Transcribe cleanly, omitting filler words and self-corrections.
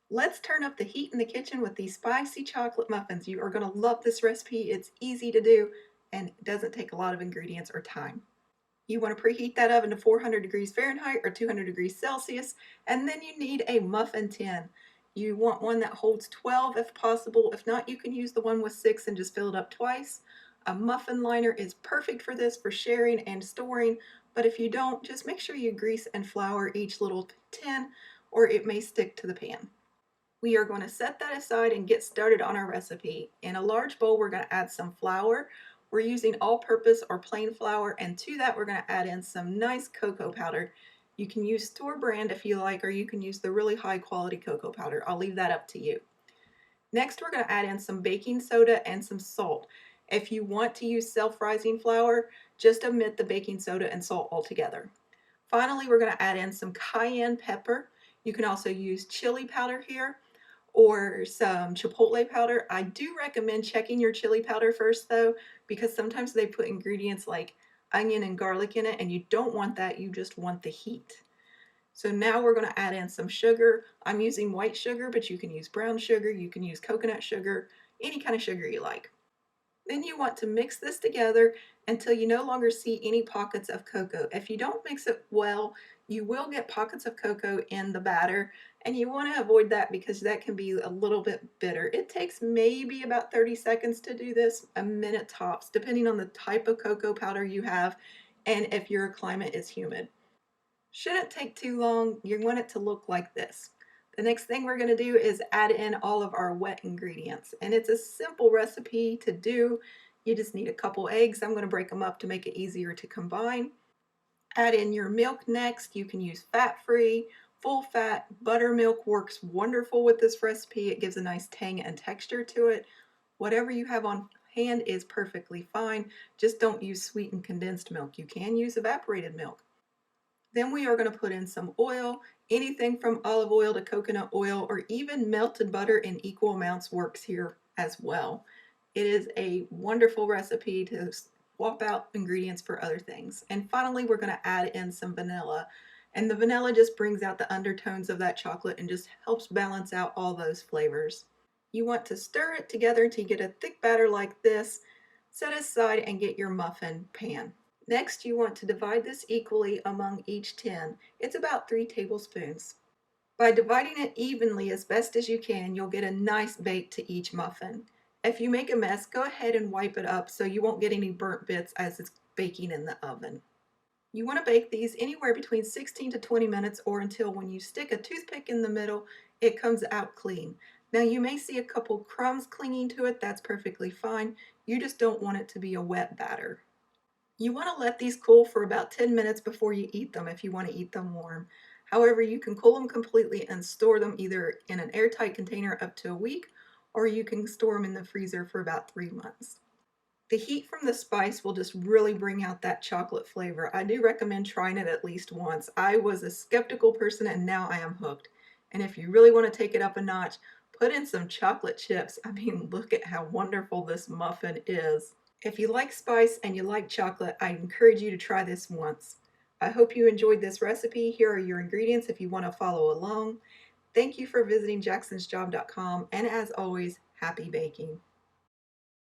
Let's turn up the heat in the kitchen with these spicy chocolate muffins. You are going to love this recipe. It's easy to do and it doesn't take a lot of ingredients or time. You want to preheat that oven to 400 degrees Fahrenheit or 200 degrees Celsius, and then you need a muffin tin. You want one that holds 12 if possible. If not, you can use the one with 6 and just fill it up twice. A muffin liner is perfect for this, for sharing and storing, but if you don't, just make sure you grease and flour each little tin or it may stick to the pan. We are going to set that aside and get started on our recipe. In a large bowl, we're going to add some flour. We're using all-purpose or plain flour, and to that we're going to add in some nice cocoa powder. You can use store brand if you like, or you can use the really high quality cocoa powder. I'll leave that up to you. Next, we're going to add in some baking soda and some salt. If you want to use self-rising flour, just omit the baking soda and salt altogether. Finally, we're going to add in some cayenne pepper. You can also use chili powder here or some chipotle powder. I do recommend checking your chili powder first though, because sometimes they put ingredients like onion and garlic in it and you don't want that, you just want the heat. So now we're going to add in some sugar. I'm using white sugar, but you can use brown sugar, you can use coconut sugar, any kind of sugar you like. Then you want to mix this together until you no longer see any pockets of cocoa. If you don't mix it well, you will get pockets of cocoa in the batter, and you want to avoid that because that can be a little bit bitter. It takes maybe about 30 seconds to do this, a minute tops, depending on the type of cocoa powder you have and if your climate is humid. Shouldn't take too long. You want it to look like this. The next thing we're going to do is add in all of our wet ingredients. And it's a simple recipe to do. You just need a couple eggs. I'm going to break them up to make it easier to combine. Add in your milk next. You can use fat-free, full fat. Buttermilk works wonderful with this recipe. It gives a nice tang and texture to it. Whatever you have on hand is perfectly fine. Just don't use sweetened condensed milk. You can use evaporated milk. Then we are going to put in some oil. Anything from olive oil to coconut oil or even melted butter in equal amounts works here as well. It is a wonderful recipe to swap out ingredients for other things. And finally, we're going to add in some vanilla. And the vanilla just brings out the undertones of that chocolate and just helps balance out all those flavors. You want to stir it together until you get a thick batter like this. Set aside and get your muffin pan. Next, you want to divide this equally among each tin. It's about 3 tablespoons. By dividing it evenly as best as you can, you'll get a nice bake to each muffin. If you make a mess, go ahead and wipe it up so you won't get any burnt bits as it's baking in the oven. You want to bake these anywhere between 16 to 20 minutes or until when you stick a toothpick in the middle, it comes out clean. Now you may see a couple crumbs clinging to it, that's perfectly fine. You just don't want it to be a wet batter. You want to let these cool for about 10 minutes before you eat them if you want to eat them warm. However, you can cool them completely and store them either in an airtight container up to a week, or you can store them in the freezer for about 3 months. The heat from the spice will just really bring out that chocolate flavor. I do recommend trying it at least once. I was a skeptical person and now I am hooked. And if you really want to take it up a notch, put in some chocolate chips. I mean, look at how wonderful this muffin is. If you like spice and you like chocolate, I encourage you to try this once. I hope you enjoyed this recipe. Here are your ingredients if you want to follow along. Thank you for visiting jacksonsjob.com, and as always, happy baking.